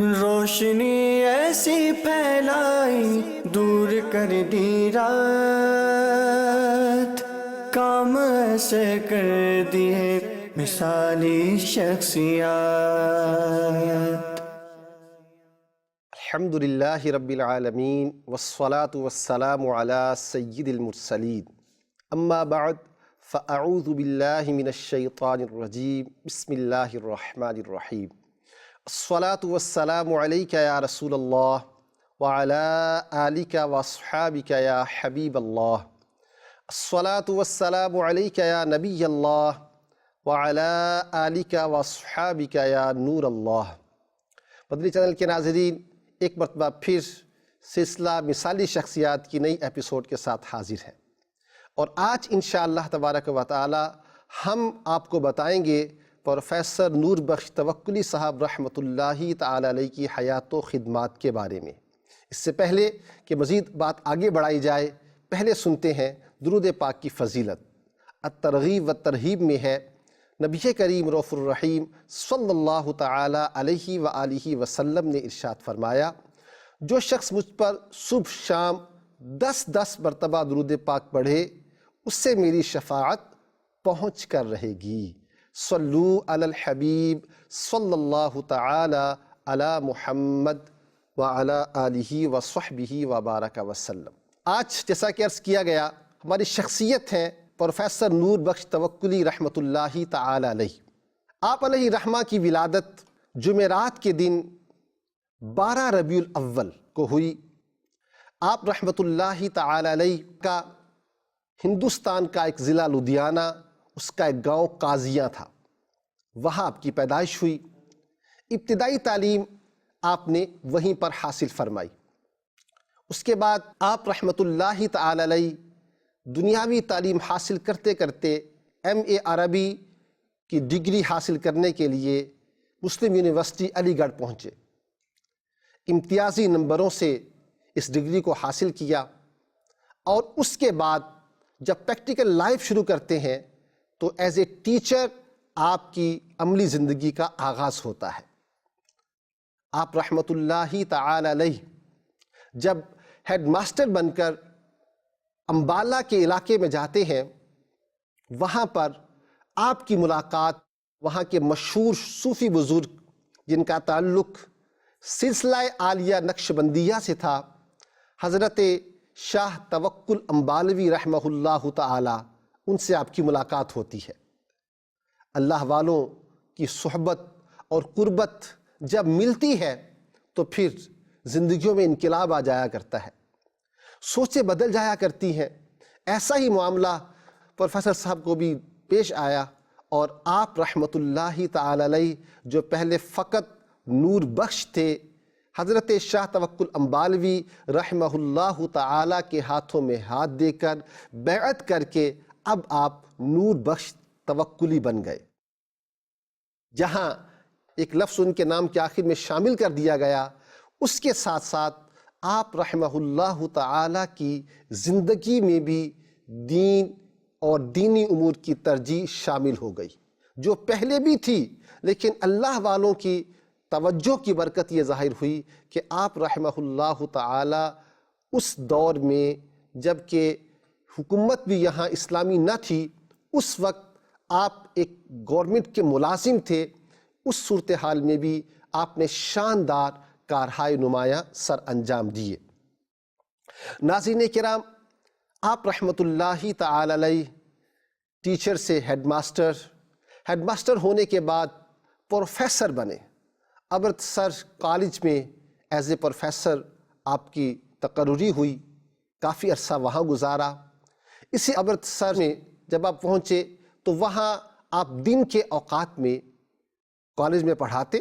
روشنی ایسی پھیلائی دور کر دی رات، کام ایسے کر دیے مثالی شخصیات۔ الحمدللہ رب العالمین والصلاة والسلام علی سید المرسلین، اما بعد فاعوذ باللہ من الشیطان الرجیم، بسم اللہ الرحمن الرحیم۔ الصلاة والسلام علیک یا رسول اللہ وعلی آلک واصحابک یا حبیب اللہ۔ الصلاة والسلام علیک یا نبی اللہ وعلی آلک واصحابک یا نور اللہ۔ مدنی چینل کے ناظرین، ایک مرتبہ پھر سلسلہ مثالی شخصیات کی نئی ایپیسوڈ کے ساتھ حاضر ہیں، اور آج انشاءاللہ تبارک و تعالی ہم آپ کو بتائیں گے پروفیسر نور بخش توکلی صاحب رحمۃ اللہ تعالی علیہ کی حیات و خدمات کے بارے میں۔ اس سے پہلے کہ مزید بات آگے بڑھائی جائے، پہلے سنتے ہیں درود پاک کی فضیلت۔ الترغیب و ترہیب میں ہے، نبی کریم رؤوف الرحیم صلی اللہ تعالی علیہ وآلہ وسلم نے ارشاد فرمایا، جو شخص مجھ پر صبح شام 10 مرتبہ درود پاک پڑھے، اس سے میری شفاعت پہنچ کر رہے گی۔ صلو علی الحبیب صلی اللہ تعالی علی محمد وعلی آلہ وصحبہ وبارک وسلم۔ آج جیسا کہ عرض کیا گیا، ہماری شخصیت ہیں پروفیسر نور بخش توکلی رحمۃ اللہ تعالی علیہ۔ آپ علیہ رحمہ کی ولادت جمعرات کے دن 12 ربیع الاول کو ہوئی۔ آپ رحمۃ اللہ تعالی علیہ کا ہندوستان کا ایک ضلع لدھیانہ، اس کا ایک گاؤں قاضیاں تھا، وہاں آپ کی پیدائش ہوئی۔ ابتدائی تعلیم آپ نے وہیں پر حاصل فرمائی۔ اس کے بعد آپ رحمۃ اللہ تعالی علیہ دنیاوی تعلیم حاصل کرتے کرتے MA عربی کی ڈگری حاصل کرنے کے لیے مسلم یونیورسٹی علی گڑھ پہنچے۔ امتیازی نمبروں سے اس ڈگری کو حاصل کیا، اور اس کے بعد جب پریکٹیکل لائف شروع کرتے ہیں تو ایز اے ٹیچر آپ کی عملی زندگی کا آغاز ہوتا ہے۔ آپ رحمۃ اللہ تعالی علیہ جب ہیڈ ماسٹر بن کر امبالہ کے علاقے میں جاتے ہیں، وہاں پر آپ کی ملاقات وہاں کے مشہور صوفی بزرگ جن کا تعلق سلسلہ عالیہ نقشبندیہ سے تھا، حضرت شاہ توکل امبالوی رحمہ اللہ تعالی، ان سے آپ کی ملاقات ہوتی ہے۔ اللہ والوں کی صحبت اور قربت جب ملتی ہے تو پھر زندگیوں میں انقلاب آ جایا کرتا ہے، سوچیں بدل جایا کرتی ہیں۔ ایسا ہی معاملہ پروفیسر صاحب کو بھی پیش آیا، اور آپ رحمۃ اللہ تعالی علیہ جو پہلے فقط نور بخش تھے، حضرت شاہ توکل امبالوی رحمہ اللہ تعالی کے ہاتھوں میں ہاتھ دے کر بیعت کر کے اب آپ نور بخش توکلی بن گئے۔ جہاں ایک لفظ ان کے نام کے آخر میں شامل کر دیا گیا، اس کے ساتھ ساتھ آپ رحمہ اللہ تعالی کی زندگی میں بھی دین اور دینی امور کی ترجیح شامل ہو گئی، جو پہلے بھی تھی، لیکن اللہ والوں کی توجہ کی برکت یہ ظاہر ہوئی کہ آپ رحمہ اللہ تعالی اس دور میں جب کہ حکومت بھی یہاں اسلامی نہ تھی، اس وقت آپ ایک گورنمنٹ کے ملازم تھے، اس صورتحال میں بھی آپ نے شاندار کارہائے نمایاں سر انجام دیے۔ ناظرین کرام، آپ رحمۃ اللہ تعالی علیہ ٹیچر سے ہیڈ ماسٹر ہونے کے بعد پروفیسر بنے۔ امرتسر کالج میں ایز اے پروفیسر آپ کی تقرری ہوئی، کافی عرصہ وہاں گزارا۔ اسی امرتسر میں جب آپ پہنچے تو وہاں آپ دن کے اوقات میں کالج میں پڑھاتے،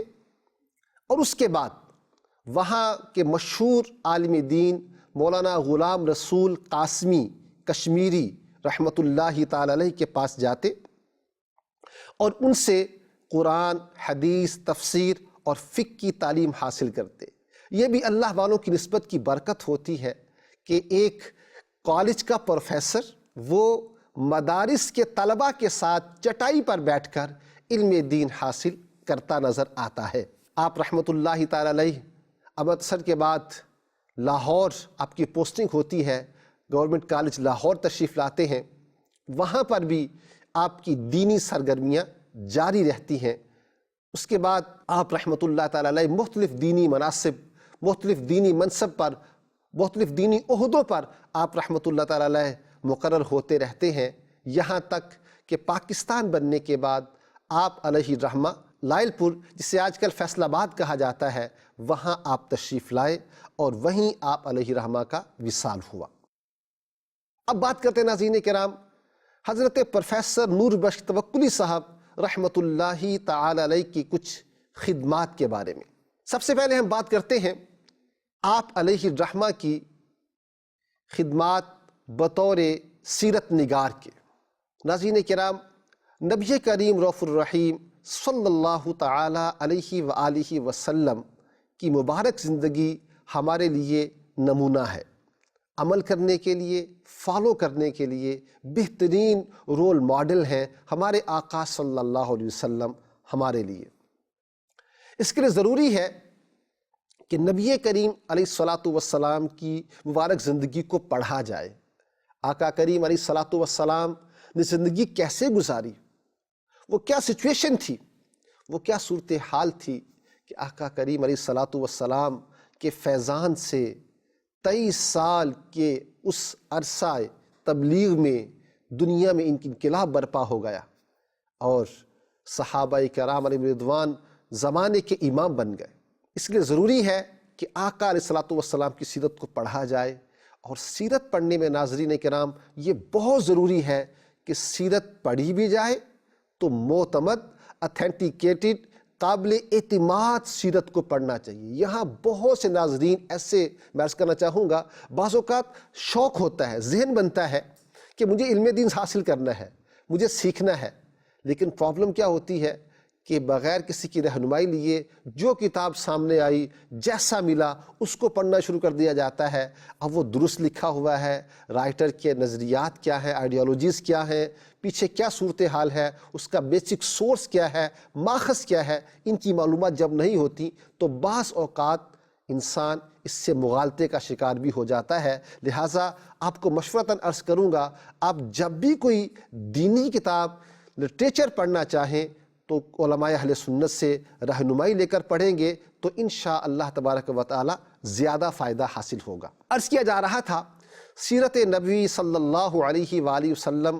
اور اس کے بعد وہاں کے مشہور عالم دین مولانا غلام رسول قاسمی کشمیری رحمۃ اللہ تعالی علیہ کے پاس جاتے اور ان سے قرآن، حدیث، تفسیر اور فقہ کی تعلیم حاصل کرتے۔ یہ بھی اللہ والوں کی نسبت کی برکت ہوتی ہے کہ ایک کالج کا پروفیسر وہ مدارس کے طلباء کے ساتھ چٹائی پر بیٹھ کر علم دین حاصل کرتا نظر آتا ہے۔ آپ رحمۃ اللہ تعالی علیہ امرتسر کے بعد لاہور آپ کی پوسٹنگ ہوتی ہے، گورنمنٹ کالج لاہور تشریف لاتے ہیں، وہاں پر بھی آپ کی دینی سرگرمیاں جاری رہتی ہیں۔ اس کے بعد آپ رحمۃ اللہ تعالی علیہ مختلف دینی مناصب، مختلف دینی منصب پر، مختلف دینی عہدوں پر آپ رحمۃ اللہ تعالی علیہ مقرر ہوتے رہتے ہیں، یہاں تک کہ پاکستان بننے کے بعد آپ علیہ الرحمہ لائل پور، جسے آج کل فیصل آباد کہا جاتا ہے، وہاں آپ تشریف لائے اور وہیں آپ علیہ الرحمہ کا وصال ہوا۔ اب بات کرتے ہیں ناظرین کرام حضرت پروفیسر نور بخش توکلی صاحب رحمۃ اللہ تعالی علیہ کی کچھ خدمات کے بارے میں۔ سب سے پہلے ہم بات کرتے ہیں آپ علیہ الرحمہ کی خدمات بطور سیرت نگار کے۔ ناظرین کرام، نبی کریم رؤوف الرحیم صلی اللہ تعالی علیہ وآلہ وسلم کی مبارک زندگی ہمارے لیے نمونہ ہے، عمل کرنے کے لیے، فالو کرنے کے لیے بہترین رول ماڈل ہیں ہمارے آقا صلی اللہ علیہ وسلم ہمارے لیے۔ اس کے لیے ضروری ہے کہ نبی کریم علیہ الصلاۃ والسلام کی مبارک زندگی کو پڑھا جائے۔ آقا کریم علیہ الصلاۃ والسلام نے زندگی کیسے گزاری، وہ کیا سچویشن تھی، وہ کیا صورتحال تھی کہ آقا کریم علیہ الصلاۃ والسلام کے فیضان سے 23 سال کے اس عرصہ تبلیغ میں دنیا میں انقلاب برپا ہو گیا اور صحابہ کرام علیہم رضوان زمانے کے امام بن گئے۔ اس لیے ضروری ہے کہ آقا علیہ الصلاۃ والسلام کی سیرت کو پڑھا جائے، اور سیرت پڑھنے میں ناظرین کرام یہ بہت ضروری ہے کہ سیرت پڑھی بھی جائے تو معتمد، اتھینٹیکیٹڈ، قابل اعتماد سیرت کو پڑھنا چاہیے۔ یہاں بہت سے ناظرین ایسے میں عرض کرنا چاہوں گا، بعض اوقات شوق ہوتا ہے، ذہن بنتا ہے کہ مجھے علم دین حاصل کرنا ہے، مجھے سیکھنا ہے، لیکن پرابلم کیا ہوتی ہے کہ بغیر کسی کی رہنمائی لیے جو کتاب سامنے آئی، جیسا ملا اس کو پڑھنا شروع کر دیا جاتا ہے۔ اب وہ درست لکھا ہوا ہے، رائٹر کے نظریات کیا ہیں، آئیڈیالوجیز کیا ہیں، پیچھے کیا صورتحال ہے، اس کا بیسک سورس کیا ہے، ماخذ کیا ہے، ان کی معلومات جب نہیں ہوتی تو بعض اوقات انسان اس سے مغالطے کا شکار بھی ہو جاتا ہے۔ لہٰذا آپ کو مشورتاً عرض کروں گا، آپ جب بھی کوئی دینی کتاب، لٹریچر پڑھنا چاہیں تو علماء اہل سنت سے رہنمائی لے کر پڑھیں گے تو انشاءاللہ تبارک و تعالی زیادہ فائدہ حاصل ہوگا۔ عرض کیا جا رہا تھا، سیرت نبوی صلی اللہ علیہ وآلہ وسلم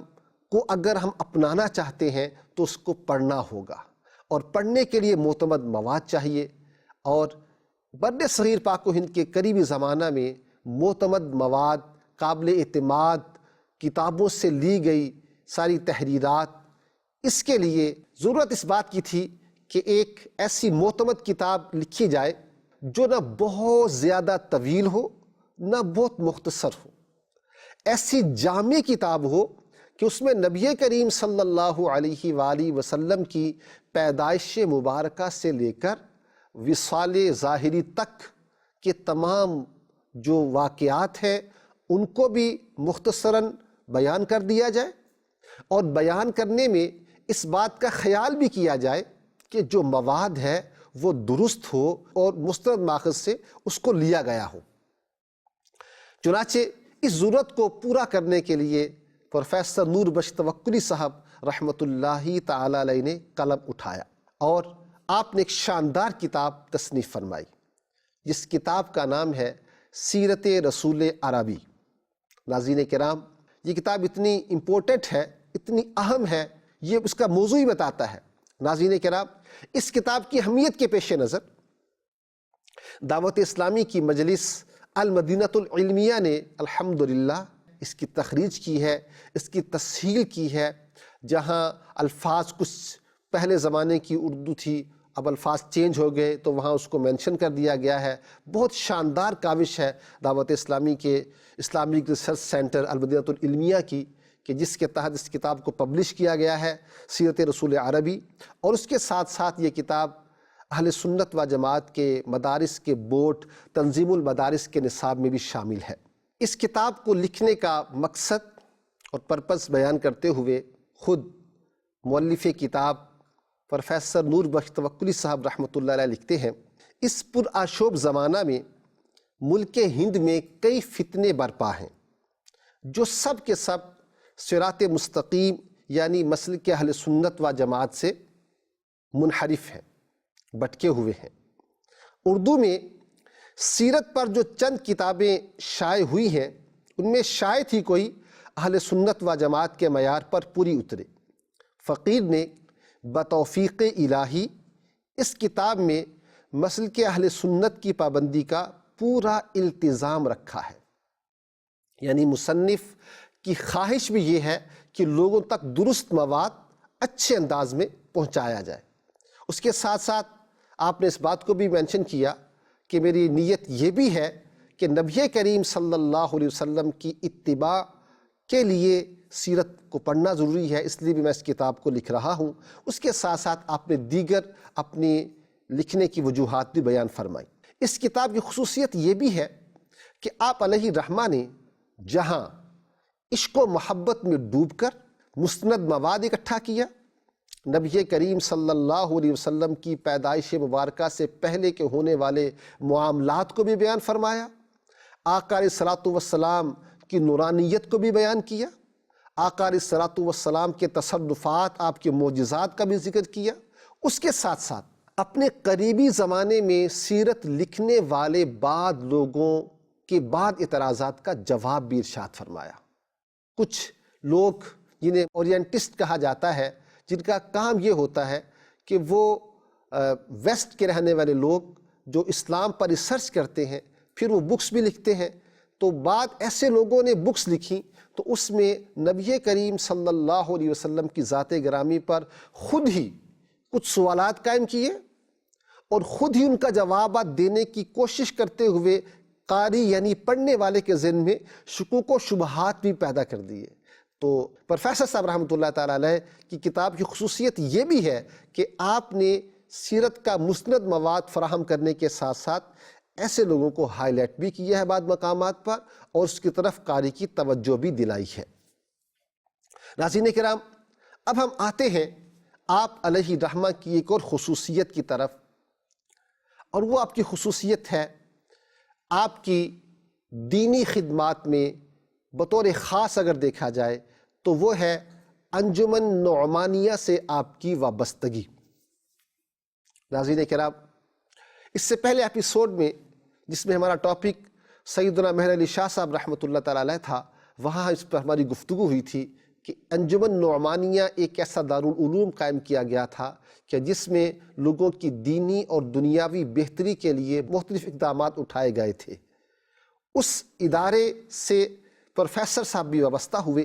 کو اگر ہم اپنانا چاہتے ہیں تو اس کو پڑھنا ہوگا، اور پڑھنے کے لیے معتمد مواد چاہیے، اور بر صغیر پاک و ہند کے قریبی زمانہ میں معتمد مواد، قابل اعتماد کتابوں سے لی گئی ساری تحریرات، اس کے لیے ضرورت اس بات کی تھی کہ ایک ایسی معتمد کتاب لکھی جائے جو نہ بہت زیادہ طویل ہو نہ بہت مختصر ہو، ایسی جامع کتاب ہو کہ اس میں نبی کریم صلی اللہ علیہ وآلہ وسلم کی پیدائش مبارکہ سے لے کر وصال ظاہری تک کے تمام جو واقعات ہیں ان کو بھی مختصراً بیان کر دیا جائے، اور بیان کرنے میں اس بات کا خیال بھی کیا جائے کہ جو مواد ہے وہ درست ہو اور مستند ماخذ سے اس کو لیا گیا ہو۔ چنانچہ اس ضرورت کو پورا کرنے کے لیے پروفیسر نور بخش توکلی صاحب رحمۃ اللہ تعالی علیہ نے قلم اٹھایا اور آپ نے ایک شاندار کتاب تصنیف فرمائی، جس کتاب کا نام ہے سیرت رسول عربی۔ ناظرین کرام، یہ کتاب اتنی امپورٹنٹ ہے، اتنی اہم ہے، یہ اس کا موضوع ہی بتاتا ہے۔ ناظرین کرام، اس کتاب کی اہمیت کے پیش نظر دعوت اسلامی کی مجلس المدینۃ العلمیہ نے الحمدللہ اس کی تخریج کی ہے، اس کی تصحیح کی ہے۔ جہاں الفاظ کچھ پہلے زمانے کی اردو تھی، اب الفاظ چینج ہو گئے تو وہاں اس کو مینشن کر دیا گیا ہے۔ بہت شاندار کاوش ہے دعوت اسلامی کے اسلامک ریسرچ سینٹر المدینۃ العلمیہ کی، کہ جس کے تحت اس کتاب کو پبلش کیا گیا ہے، سیرت رسول عربی، اور اس کے ساتھ ساتھ یہ کتاب اہل سنت و جماعت کے مدارس کے بورڈ تنظیم المدارس کے نصاب میں بھی شامل ہے۔ اس کتاب کو لکھنے کا مقصد اور پرپس بیان کرتے ہوئے خود مؤلف کتاب پروفیسر نور بخش توکلی صاحب رحمۃ اللہ علیہ لکھتے ہیں، اس پرآشوب زمانہ میں ملک ہند میں کئی فتنے برپا ہیں جو سب کے سب صراط مستقیم یعنی مسلک اہل سنت و جماعت سے منحرف ہیں، بٹکے ہوئے ہیں۔ اردو میں سیرت پر جو چند کتابیں شائع ہوئی ہیں ان میں شاید ہی کوئی اہل سنت و جماعت کے معیار پر پوری اترے۔ فقیر نے بتوفیق الہی اس کتاب میں مسلک اہل سنت کی پابندی کا پورا التزام رکھا ہے، یعنی مصنف کی خواہش بھی یہ ہے کہ لوگوں تک درست مواد اچھے انداز میں پہنچایا جائے۔ اس کے ساتھ ساتھ آپ نے اس بات کو بھی مینشن کیا کہ میری نیت یہ بھی ہے کہ نبی کریم صلی اللہ علیہ وسلم کی اتباع کے لیے سیرت کو پڑھنا ضروری ہے، اس لیے بھی میں اس کتاب کو لکھ رہا ہوں۔ اس کے ساتھ ساتھ آپ نے دیگر اپنی لکھنے کی وجوہات بھی بیان فرمائی۔ اس کتاب کی خصوصیت یہ بھی ہے کہ آپ علیہ الرحمہ نے جہاں عشق و محبت میں ڈوب کر مستند مواد اکٹھا کیا، نبی کریم صلی اللہ علیہ وسلم کی پیدائش مبارکہ سے پہلے کے ہونے والے معاملات کو بھی بیان فرمایا، آقا علیہ الصلوۃ والسلام کی نورانیت کو بھی بیان کیا، آقا علیہ الصلوۃ والسلام کے تصرفات، آپ کے معجزات کا بھی ذکر کیا۔ اس کے ساتھ ساتھ اپنے قریبی زمانے میں سیرت لکھنے والے بعض لوگوں کے بعض اعتراضات کا جواب بھی ارشاد فرمایا۔ کچھ لوگ جنہیں اورینٹسٹ کہا جاتا ہے، جن کا کام یہ ہوتا ہے کہ وہ ویسٹ کے رہنے والے لوگ جو اسلام پر ریسرچ کرتے ہیں پھر وہ بکس بھی لکھتے ہیں، تو بعد ایسے لوگوں نے بکس لکھی تو اس میں نبی کریم صلی اللہ علیہ وسلم کی ذات گرامی پر خود ہی کچھ سوالات قائم کیے اور خود ہی ان کا جوابات دینے کی کوشش کرتے ہوئے قاری یعنی پڑھنے والے کے ذہن میں شکوک و شبہات بھی پیدا کر دیے۔ تو پروفیسر صاحب رحمۃ اللہ تعالیٰ علیہ کی کتاب کی خصوصیت یہ بھی ہے کہ آپ نے سیرت کا مستند مواد فراہم کرنے کے ساتھ ساتھ ایسے لوگوں کو ہائی لائٹ بھی کیا ہے بعض مقامات پر اور اس کی طرف قاری کی توجہ بھی دلائی ہے۔ ناظرین کرام، اب ہم آتے ہیں آپ علیہ الرحمہ کی ایک اور خصوصیت کی طرف، اور وہ آپ کی خصوصیت ہے آپ کی دینی خدمات میں بطور خاص اگر دیکھا جائے تو وہ ہے انجمن نعمانیہ سے آپ کی وابستگی۔ ناظرین کرام، اس سے پہلے ایپیسوڈ میں جس میں ہمارا ٹاپک سیدنا مہر علی شاہ صاحب رحمۃ اللہ تعالیٰ علیہ تھا، وہاں اس پر ہماری گفتگو ہوئی تھی کہ انجمن نعمانیہ ایک ایسا دارالعلوم قائم کیا گیا تھا کہ جس میں لوگوں کی دینی اور دنیاوی بہتری کے لیے مختلف اقدامات اٹھائے گئے تھے۔ اس ادارے سے پروفیسر صاحب بھی وابستہ ہوئے،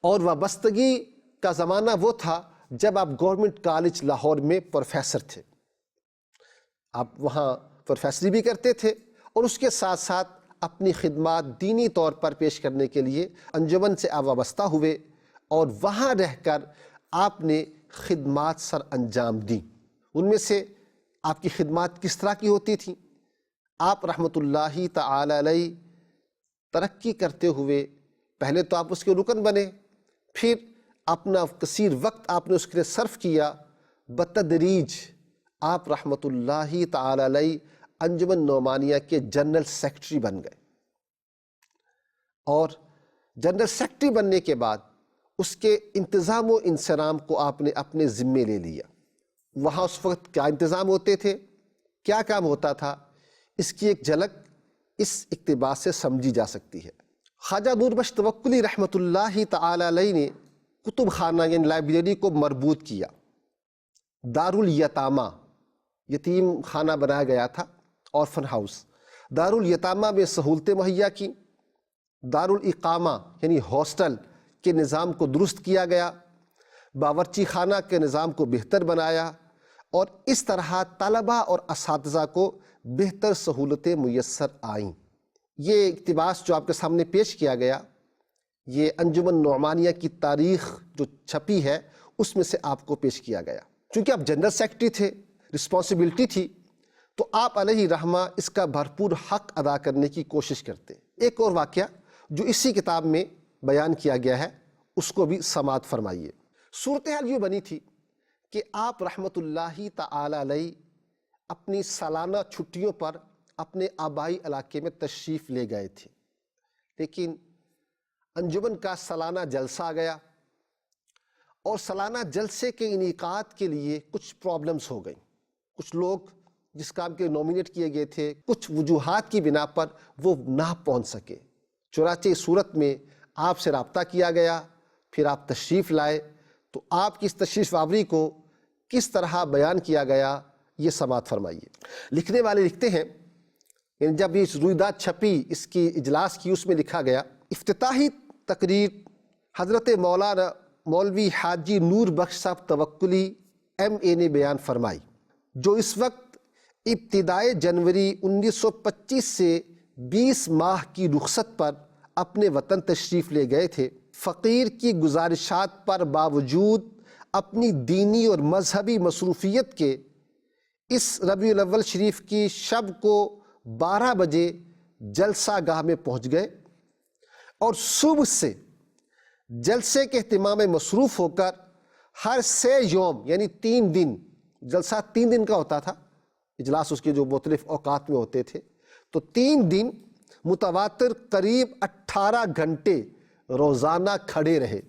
اور وابستگی کا زمانہ وہ تھا جب آپ گورنمنٹ کالج لاہور میں پروفیسر تھے۔ آپ وہاں پروفیسری بھی کرتے تھے اور اس کے ساتھ ساتھ اپنی خدمات دینی طور پر پیش کرنے کے لیے انجمن سے آپ وابستہ ہوئے اور وہاں رہ کر آپ نے خدمات سر انجام دیں۔ ان میں سے آپ کی خدمات کس طرح کی ہوتی تھیں؟ آپ رحمۃ اللہ تعالی علیہ ترقی کرتے ہوئے پہلے تو آپ اس کے رکن بنے، پھر اپنا کثیر وقت آپ نے اس کے لیے صرف کیا، بتدریج آپ رحمۃ اللہ تعالی علیہ انجمن نعمانیہ کے جنرل سیکرٹری بن گئے، اور جنرل سیکرٹری بننے کے بعد اس کے انتظام و انصرام کو آپ نے اپنے ذمے لے لیا۔ وہاں اس وقت کیا انتظام ہوتے تھے، کیا کام ہوتا تھا، اس کی ایک جھلک اس اقتباس سے سمجھی جا سکتی ہے۔ خواجہ نور بخش توکلی رحمۃ اللہ تعالی علیہ نے کتب خانہ یعنی لائبریری کو مربوط کیا، دارالیتامہ یتیم خانہ بنایا گیا تھا، آرفن ہاؤس، دارالیتامہ میں سہولتیں مہیا کی، دارالاقامہ یعنی ہاسٹل کے نظام کو درست کیا گیا، باورچی خانہ کے نظام کو بہتر بنایا، اور اس طرح طلباء اور اساتذہ کو بہتر سہولتیں میسر آئیں۔ یہ اقتباس جو آپ کے سامنے پیش کیا گیا، یہ انجمن نعمانیہ کی تاریخ جو چھپی ہے اس میں سے آپ کو پیش کیا گیا۔ چونکہ آپ جنرل سیکرٹری تھے، رسپانسبلٹی تھی، تو آپ علیہ رحمہ اس کا بھرپور حق ادا کرنے کی کوشش کرتے۔ ایک اور واقعہ جو اسی کتاب میں بیان کیا گیا ہے اس کو بھی سماعت فرمائیے۔ صورتحال یہ بنی تھی کہ آپ رحمۃ اللہ تعالی علیہ اپنی سالانہ چھٹیوں پر اپنے آبائی علاقے میں تشریف لے گئے تھے، لیکن انجمن کا سالانہ جلسہ آ گیا اور سالانہ جلسے کے انعقاد کے لیے کچھ پرابلمز ہو گئیں۔ کچھ لوگ جس کام کے نومینیٹ کیے گئے تھے کچھ وجوہات کی بنا پر وہ نہ پہنچ سکے، چنانچہ اس صورت میں آپ سے رابطہ کیا گیا، پھر آپ تشریف لائے، تو آپ کی اس تشریف آوری کو کس طرح بیان کیا گیا یہ سماعت فرمائیے۔ لکھنے والے لکھتے ہیں، یعنی جب یہ رویداد چھپی، اس کی اجلاس کی، اس میں لکھا گیا، افتتاحی تقریر حضرت مولانا مولوی حاجی نور بخش صاحب توکلی MA نے بیان فرمائی، جو اس وقت ابتدائے جنوری 1925 سے 20 ماہ کی رخصت پر اپنے وطن تشریف لے گئے تھے۔ فقیر کی گزارشات پر باوجود اپنی دینی اور مذہبی مصروفیت کے اس ربیع الاول شریف کی شب کو 12 بجے جلسہ گاہ میں پہنچ گئے اور صبح سے جلسے کے اہتمام میں مصروف ہو کر ہر 3 یوم یعنی 3 دن، جلسہ 3 دن کا ہوتا تھا، اجلاس اس کے جو مختلف اوقات میں ہوتے تھے، تو 3 دن متواتر قریب 18 گھنٹے روزانہ کھڑے رہے۔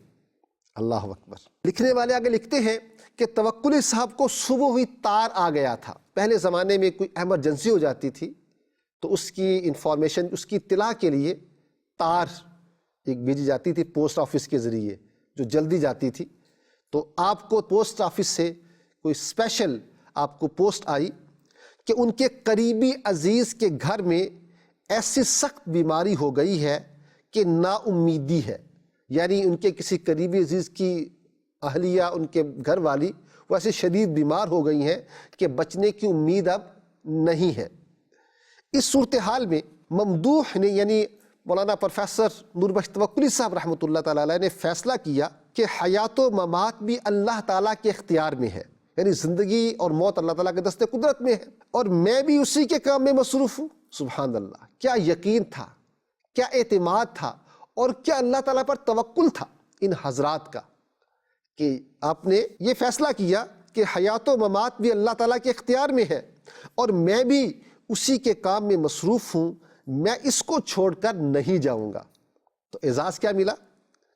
اللہ اکبر۔ لکھنے والے آگے لکھتے ہیں کہ توکلی صاحب کو صبح ہوئی تار آ گیا تھا۔ پہلے زمانے میں کوئی ایمرجنسی ہو جاتی تھی تو اس کی انفارمیشن، اس کی اطلاع کے لیے تار ایک بھیجی جاتی تھی پوسٹ آفس کے ذریعے، جو جلدی جاتی تھی۔ تو آپ کو پوسٹ آفس سے کوئی اسپیشل آپ کو پوسٹ آئی کہ ان کے قریبی عزیز کے گھر میں ایسی سخت بیماری ہو گئی ہے کہ نا امیدی ہے، یعنی ان کے کسی قریبی عزیز کی اہلیہ، ان کے گھر والی، وہ ایسے شدید بیمار ہو گئی ہیں کہ بچنے کی امید اب نہیں ہے۔ اس صورتحال میں ممدوح نے، یعنی مولانا پروفیسر نور بخش توکلی صاحب رحمۃ اللہ تعالیٰ علیہ نے فیصلہ کیا کہ حیات و ممات بھی اللہ تعالیٰ کے اختیار میں ہے، یعنی زندگی اور موت اللہ تعالیٰ کے دست قدرت میں ہے، اور میں بھی اسی کے کام میں مصروف ہوں۔ سبحان اللہ، کیا یقین تھا، کیا اعتماد تھا، اور کیا اللہ تعالیٰ پر توکل تھا ان حضرات کا، کہ آپ نے یہ فیصلہ کیا کہ حیات و ممات بھی اللہ تعالیٰ کے اختیار میں ہے اور میں بھی اسی کے کام میں مصروف ہوں، میں اس کو چھوڑ کر نہیں جاؤں گا۔ تو اعزاز کیا ملا،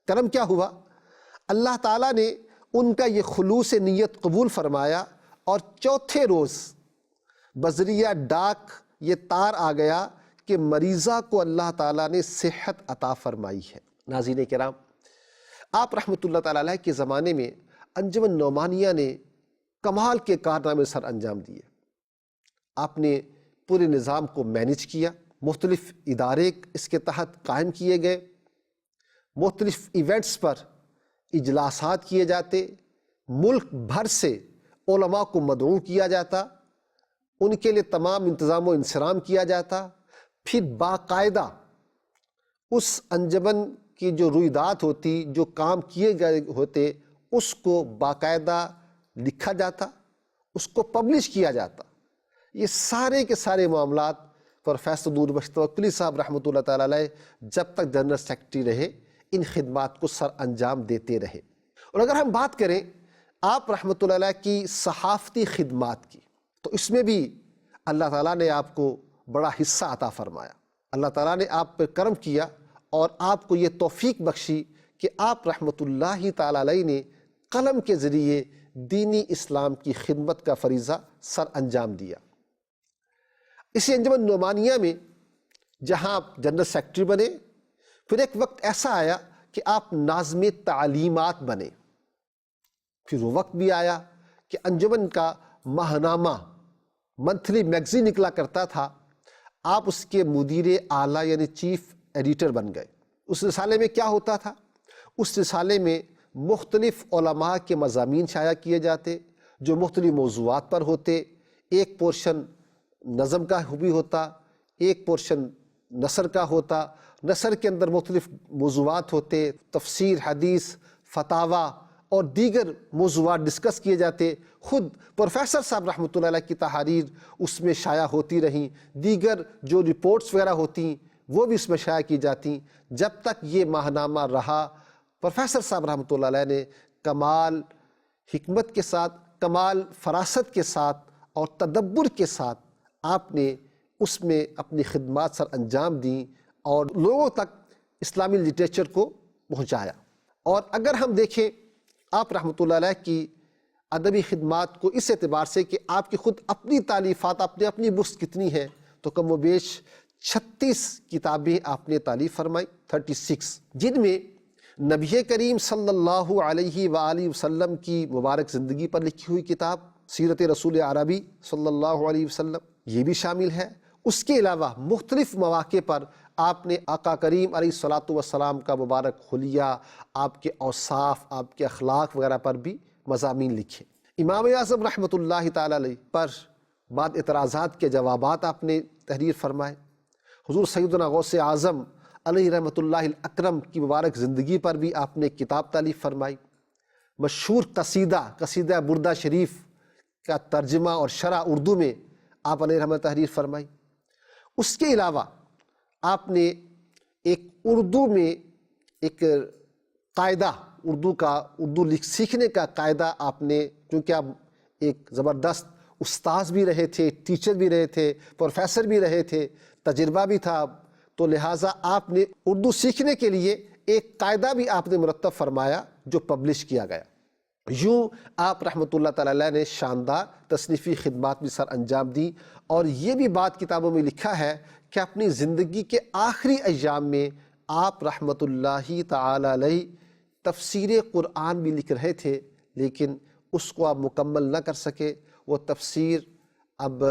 کرم کیا ہوا، اللہ تعالیٰ نے ان کا یہ خلوص نیت قبول فرمایا، اور چوتھے روز بذریعہ ڈاک یہ تار آ گیا کہ مریضہ کو اللہ تعالیٰ نے صحت عطا فرمائی ہے۔ ناظرین کرام، آپ رحمۃ اللہ تعالیٰ علیہ کے زمانے میں انجمن نعمانیہ نے کمال کے کارنامے سر انجام دیے۔ آپ نے پورے نظام کو مینیج کیا، مختلف ادارے اس کے تحت قائم کیے گئے، مختلف ایونٹس پر اجلاسات کیے جاتے، ملک بھر سے علماء کو مدعو کیا جاتا، ان کے لیے تمام انتظام و انصرام کیا جاتا، پھر باقاعدہ اس انجمن کی جو رویداد ہوتی، جو کام کیے گئے ہوتے، اس کو باقاعدہ لکھا جاتا، اس کو پبلش کیا جاتا۔ یہ سارے کے سارے معاملات پروفیسر نور بخش توکلی صاحب رحمۃ اللہ تعالیٰ علیہ جب تک جنرل سیکرٹری رہے ان خدمات کو سر انجام دیتے رہے۔ اور اگر ہم بات کریں آپ رحمۃ اللہ علیہ کی صحافتی خدمات کی، تو اس میں بھی اللہ تعالیٰ نے آپ کو بڑا حصہ عطا فرمایا۔ اللہ تعالیٰ نے آپ پر کرم کیا اور آپ کو یہ توفیق بخشی کہ آپ رحمۃ اللہ تعالیٰ علیہ نے قلم کے ذریعے دینی اسلام کی خدمت کا فریضہ سر انجام دیا۔ اسی انجمن نعمانیہ میں جہاں آپ جنرل سیکرٹری بنے، پھر ایک وقت ایسا آیا کہ آپ ناظم تعلیمات بنے۔ پھر وہ وقت بھی آیا کہ انجمن کا ماہنامہ منتھلی میگزین نکلا کرتا تھا، آپ اس کے مدیر اعلیٰ یعنی چیف ایڈیٹر بن گئے۔ اس رسالے میں کیا ہوتا تھا؟ اس رسالے میں مختلف علماء کے مضامین شائع کیے جاتے جو مختلف موضوعات پر ہوتے۔ ایک پورشن نظم کا بھی ہوتا، ایک پورشن نثر کا ہوتا، نثر کے اندر مختلف موضوعات ہوتے، تفسیر، حدیث، فتاوی اور دیگر موضوعات ڈسکس کیے جاتے۔ خود پروفیسر صاحب رحمۃ اللہ علیہ کی تحاریر اس میں شائع ہوتی رہیں، دیگر جو رپورٹس وغیرہ ہوتی وہ بھی اس میں شائع کی جاتی۔ جب تک یہ ماہنامہ رہا، پروفیسر صاحب رحمۃ اللہ علیہ نے کمال حکمت کے ساتھ کمال فراست کے ساتھ اور تدبر کے ساتھ آپ نے اس میں اپنی خدمات سر انجام دیں اور لوگوں تک اسلامی لٹریچر کو پہنچایا۔ اور اگر ہم دیکھیں آپ رحمۃ اللہ علیہ کی ادبی خدمات کو اس اعتبار سے کہ آپ کی خود اپنی تالیفات اپنی بست کتنی ہیں، تو کم و بیش 36 کتابیں آپ نے تالیف فرمائی، 36، جن میں نبی کریم صلی اللہ علیہ وآلہ وسلم کی مبارک زندگی پر لکھی ہوئی کتاب سیرت رسول عربی صلی اللہ علیہ وسلم یہ بھی شامل ہے۔ اس کے علاوہ مختلف مواقع پر آپ نے آقا کریم علیہ الصلاۃ والسلام کا مبارک حلیہ، آپ کے اوصاف، آپ کے اخلاق وغیرہ پر بھی مضامین لکھے۔ امام اعظم رحمۃ اللہ تعالی علیہ پر بعد اعتراضات کے جوابات آپ نے تحریر فرمائے۔ حضور سیدنا غوث اعظم علیہ رحمۃ اللہ الاکرم کی مبارک زندگی پر بھی آپ نے کتاب تالیف فرمائی۔ مشہور قصیدہ بردہ شریف کا ترجمہ اور شرح اردو میں آپ علیہ رحمۃ تحریر فرمائی۔ اس کے علاوہ آپ نے ایک اردو میں ایک قاعدہ، اردو سیکھنے کا قاعدہ آپ نے، کیونکہ آپ ایک زبردست استاذ بھی رہے تھے، ٹیچر بھی رہے تھے، پروفیسر بھی رہے تھے، تجربہ بھی تھا، تو لہٰذا آپ نے اردو سیکھنے کے لیے ایک قاعدہ بھی آپ نے مرتب فرمایا جو پبلش کیا گیا۔ یوں آپ رحمۃ اللہ تعالی علیہ نے شاندار تصنیفی خدمات بھی سر انجام دی، اور یہ بھی بات کتابوں میں لکھا ہے کہ اپنی زندگی کے آخری ایام میں آپ رحمۃ اللہ تعالی علیہ تفسیر قرآن بھی لکھ رہے تھے، لیکن اس کو آپ مکمل نہ کر سکے۔ وہ تفسیر اب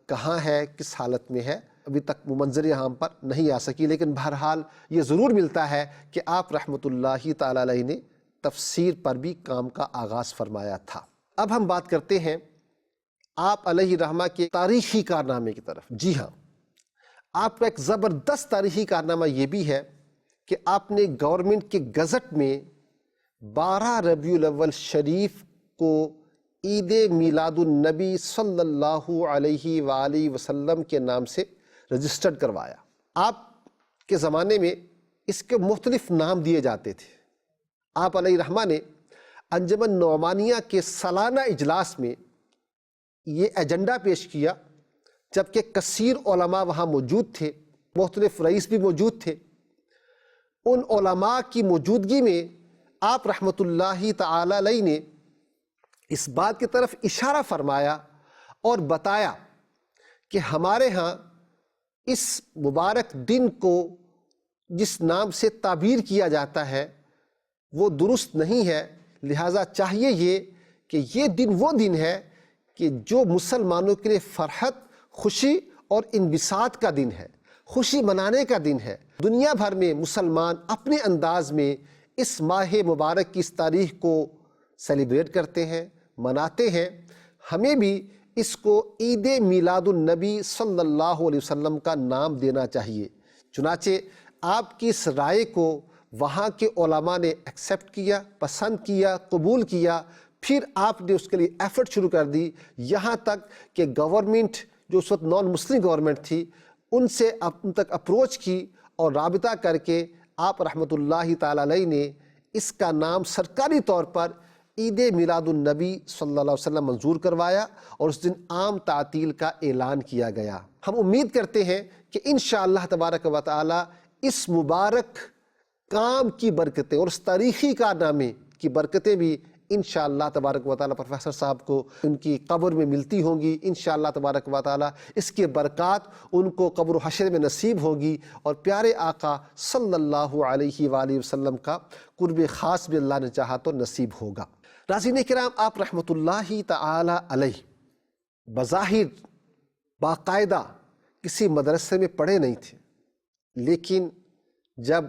کہاں ہے، کس حالت میں ہے، ابھی تک منظر عام پر نہیں آ سکی، لیکن بہرحال یہ ضرور ملتا ہے کہ آپ رحمۃ اللہ تعالی علیہ نے تفسیر پر بھی کام کا آغاز فرمایا تھا۔ اب ہم بات کرتے ہیں آپ علیہ رحمہ کے تاریخی کارنامے کی طرف۔ جی ہاں، آپ کا ایک زبردست تاریخی کارنامہ یہ بھی ہے کہ آپ نے گورنمنٹ کے گزٹ میں 12 ربیع الاول شریف کو عید میلاد النبی صلی اللہ علیہ وآلہ وسلم کے نام سے رجسٹرڈ کروایا۔ آپ کے زمانے میں اس کے مختلف نام دیے جاتے تھے۔ آپ علیہ رحمہ نے انجمن نعمانیہ کے سالانہ اجلاس میں یہ ایجنڈا پیش کیا، جبکہ کثیر علماء وہاں موجود تھے، مختلف رئیس بھی موجود تھے۔ ان علماء کی موجودگی میں آپ رحمۃ اللہ تعالی علیہ نے اس بات کی طرف اشارہ فرمایا اور بتایا کہ ہمارے ہاں اس مبارک دن کو جس نام سے تعبیر کیا جاتا ہے وہ درست نہیں ہے، لہٰذا چاہیے یہ کہ یہ دن وہ دن ہے کہ جو مسلمانوں کے لیے فرحت، خوشی اور انبساط کا دن ہے، خوشی منانے کا دن ہے۔ دنیا بھر میں مسلمان اپنے انداز میں اس ماہ مبارک کی اس تاریخ کو سیلیبریٹ کرتے ہیں، مناتے ہیں۔ ہمیں بھی اس کو عید میلاد النبی صلی اللہ علیہ وسلم کا نام دینا چاہیے۔ چنانچہ آپ کی اس رائے کو وہاں کے علماء نے ایکسیپٹ کیا، پسند کیا، قبول کیا۔ پھر آپ نے اس کے لیے ایفرٹ شروع کر دی، یہاں تک کہ گورنمنٹ جو اس وقت نان مسلم گورنمنٹ تھی ان سے ان تک اپروچ کی اور رابطہ کر کے آپ رحمۃ اللہ تعالی علیہ نے اس کا نام سرکاری طور پر عید میلاد النبی صلی اللہ علیہ وسلم منظور کروایا، اور اس دن عام تعطیل کا اعلان کیا گیا۔ ہم امید کرتے ہیں کہ انشاءاللہ تبارک و تعالی اس مبارک کام کی برکتیں اور اس تاریخی کارنامے کی برکتیں بھی انشاءاللہ تبارک و تعالی پروفیسر صاحب کو ان کی قبر میں ملتی ہوں گی۔ انشاءاللہ تبارک و تعالی اس کے برکات ان کو قبر و حشر میں نصیب ہوگی، اور پیارے آقا صلی اللہ علیہ وآلہ وسلم کا قرب خاص بھی اللہ نے چاہا تو نصیب ہوگا۔ ناظرین کرام، آپ رحمۃ اللہ تعالی علیہ بظاہر باقاعدہ کسی مدرسے میں پڑھے نہیں تھے، لیکن جب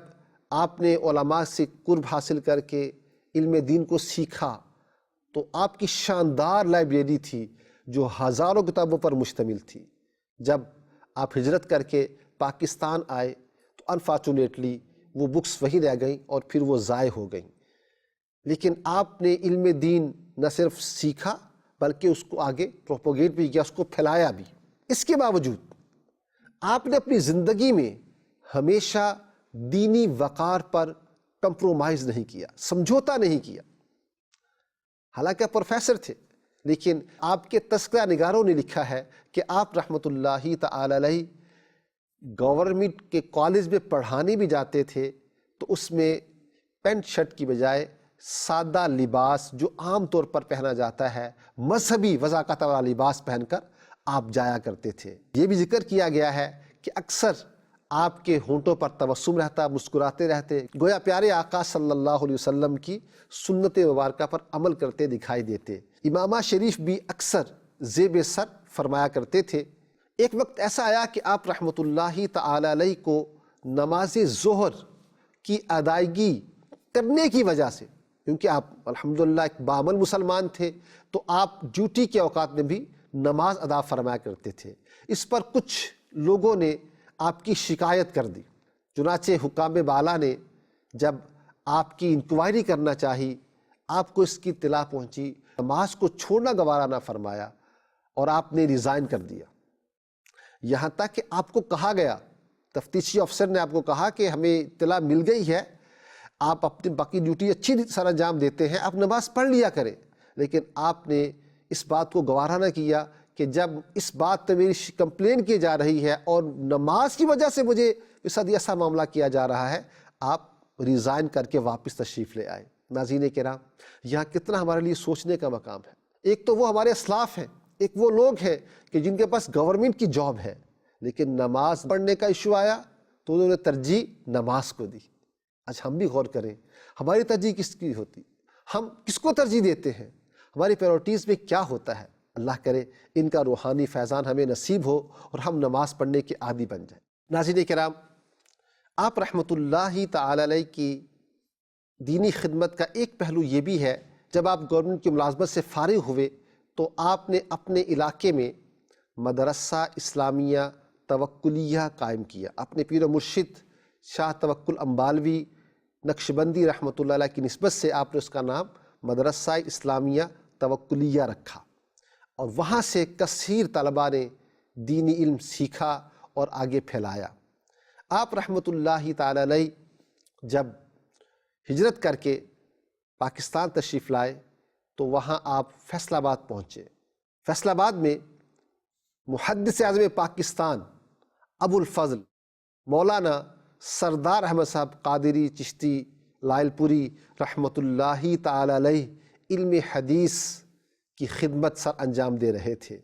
آپ نے علماء سے قرب حاصل کر کے علم دین کو سیکھا تو آپ کی شاندار لائبریری تھی جو ہزاروں کتابوں پر مشتمل تھی۔ جب آپ ہجرت کر کے پاکستان آئے تو انفارچونیٹلی وہ بکس وہیں رہ گئیں اور پھر وہ ضائع ہو گئیں، لیکن آپ نے علم دین نہ صرف سیکھا بلکہ اس کو آگے پروپوگیٹ بھی کیا، اس کو پھیلایا بھی۔ اس کے باوجود آپ نے اپنی زندگی میں ہمیشہ دینی وقار پر کمپرومائز نہیں کیا، سمجھوتا نہیں کیا۔ حالانکہ آپ پروفیسر تھے، لیکن آپ کے تذکرہ نگاروں نے لکھا ہے کہ آپ رحمۃ اللہ تعالی علیہ گورنمنٹ کے کالج میں پڑھانے بھی جاتے تھے تو اس میں پینٹ شرٹ کی بجائے سادہ لباس جو عام طور پر پہنا جاتا ہے، مذہبی وضاقت والا لباس پہن کر آپ جایا کرتے تھے۔ یہ بھی ذکر کیا گیا ہے کہ اکثر آپ کے ہونٹوں پر تبسم رہتا، مسکراتے رہتے، گویا پیارے آقا صلی اللہ علیہ وسلم کی سنت مبارکہ پر عمل کرتے دکھائی دیتے۔ امامہ شریف بھی اکثر زیب سر فرمایا کرتے تھے۔ ایک وقت ایسا آیا کہ آپ رحمۃ اللہ تعالی علیہ کو نماز ظہر کی ادائیگی کرنے کی وجہ سے، کیونکہ آپ الحمدللہ ایک بعمل مسلمان تھے، تو آپ ڈیوٹی کے اوقات میں بھی نماز ادا فرمایا کرتے تھے۔ اس پر کچھ لوگوں نے آپ کی شکایت کر دی، چنانچہ حکام بالا نے جب آپ کی انکوائری کرنا چاہی، آپ کو اس کی اطلاع پہنچی، نماز کو چھوڑنا گوارا نہ فرمایا اور آپ نے ریزائن کر دیا۔ یہاں تک کہ آپ کو کہا گیا، تفتیشی افسر نے آپ کو کہا کہ ہمیں اطلاع مل گئی ہے، آپ اپنی باقی ڈیوٹی اچھی سر انجام دیتے ہیں، آپ نماز پڑھ لیا کریں، لیکن آپ نے اس بات کو گوارا نہ کیا کہ جب اس بات پہ میری کمپلین کی جا رہی ہے اور نماز کی وجہ سے مجھے ایسا معاملہ کیا جا رہا ہے، آپ ریزائن کر کے واپس تشریف لے آئے۔ ناظرین کرام، یہاں کتنا ہمارے لیے سوچنے کا مقام ہے۔ ایک تو وہ ہمارے اسلاف ہیں، ایک وہ لوگ ہیں کہ جن کے پاس گورنمنٹ کی جاب ہے، لیکن نماز پڑھنے کا ایشو آیا تو انہوں نے ترجیح نماز کو دی۔ آج ہم بھی غور کریں، ہماری ترجیح کس کی ہوتی؟ ہم کس کو ترجیح دیتے ہیں؟ ہماری پریورٹیز میں کیا ہوتا ہے؟ اللہ کرے ان کا روحانی فیضان ہمیں نصیب ہو اور ہم نماز پڑھنے کے عادی بن جائیں۔ ناظرین کرام، آپ رحمۃ اللہ تعالی علیہ کی دینی خدمت کا ایک پہلو یہ بھی ہے، جب آپ گورنمنٹ کی ملازمت سے فارغ ہوئے تو آپ نے اپنے علاقے میں مدرسہ اسلامیہ توکلیہ قائم کیا۔ اپنے پیر و مرشد شاہ توکل امبالوی نقشبندی رحمۃ اللہ علیہ کی نسبت سے آپ نے اس کا نام مدرسہ اسلامیہ توکلیہ رکھا، اور وہاں سے کثیر طلباء نے دینی علم سیکھا اور آگے پھیلایا۔ آپ رحمۃ اللہ تعالی علیہ جب ہجرت کر کے پاکستان تشریف لائے تو وہاں آپ فیصل آباد پہنچے۔ فیصل آباد میں محدث اعظم پاکستان ابو الفضل مولانا سردار احمد صاحب قادری چشتی لائل پوری رحمۃ اللہ تعالی علیہ علم حدیث کی خدمت سر انجام دے رہے تھے۔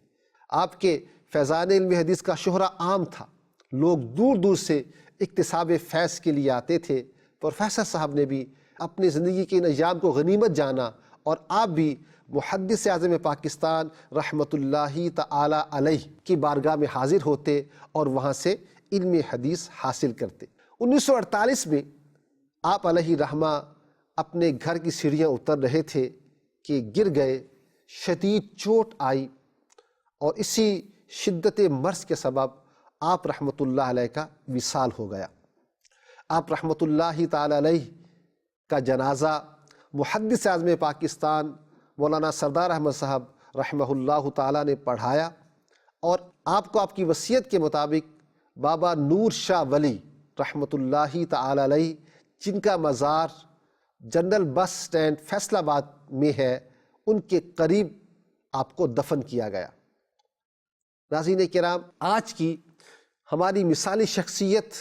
آپ کے فیضان علم حدیث کا شہرہ عام تھا، لوگ دور دور سے اکتساب فیض کے لیے آتے تھے۔ پروفیسر صاحب نے بھی اپنی زندگی کے ان ایام کو غنیمت جانا، اور آپ بھی محدث اعظم پاکستان رحمۃ اللہ تعالی علیہ کی بارگاہ میں حاضر ہوتے اور وہاں سے علم حدیث حاصل کرتے۔ 1948 میں آپ علیہ رحمہ اپنے گھر کی سیڑھیاں اتر رہے تھے کہ گر گئے، شدید چوٹ آئی، اور اسی شدت مرض کے سبب آپ رحمۃ اللہ علیہ کا وصال ہو گیا۔ آپ رحمۃ اللہ تعالی علیہ کا جنازہ محدث اعظم پاکستان مولانا سردار احمد صاحب رحمہ اللہ تعالی نے پڑھایا، اور آپ کو آپ کی وصیت کے مطابق بابا نور شاہ ولی رحمۃ اللہ تعالی علیہ، جن کا مزار جنرل بس سٹینڈ فیصل آباد میں ہے، ان کے قریب آپ کو دفن کیا گیا۔ ناظرین کرام، آج کی ہماری مثالی شخصیت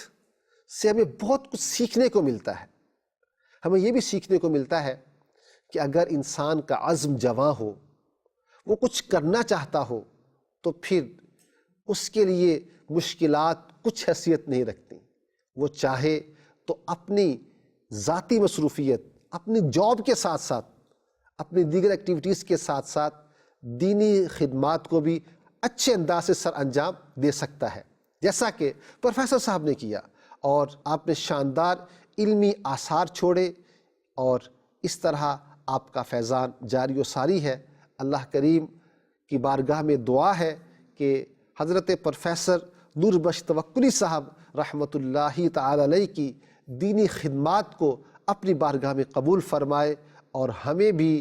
سے ہمیں بہت کچھ سیکھنے کو ملتا ہے۔ ہمیں یہ بھی سیکھنے کو ملتا ہے کہ اگر انسان کا عزم جواں ہو، وہ کچھ کرنا چاہتا ہو، تو پھر اس کے لیے مشکلات کچھ حیثیت نہیں رکھتی۔ وہ چاہے تو اپنی ذاتی مصروفیت، اپنی جاب کے ساتھ ساتھ، اپنی دیگر ایکٹیویٹیز کے ساتھ ساتھ دینی خدمات کو بھی اچھے انداز سے سر انجام دے سکتا ہے، جیسا کہ پروفیسر صاحب نے کیا، اور آپ نے شاندار علمی آثار چھوڑے، اور اس طرح آپ کا فیضان جاری و ساری ہے۔ اللہ کریم کی بارگاہ میں دعا ہے کہ حضرت پروفیسر نور بخش توکلی صاحب رحمۃ اللہ تعالی علیہ کی دینی خدمات کو اپنی بارگاہ میں قبول فرمائے، اور ہمیں بھی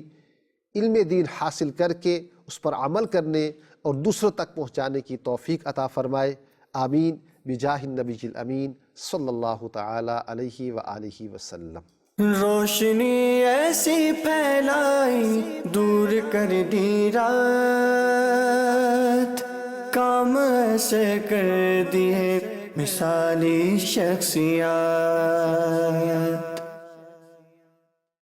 علم دین حاصل کر کے اس پر عمل کرنے اور دوسروں تک پہنچانے کی توفیق عطا فرمائے۔ آمین بجاہ النبی الامین صلی اللہ تعالی علیہ وآلہ وسلم۔ روشنی ایسی پھیلائی دور کر دی رات، کام ایسے کر دیے مثالی شخصیات۔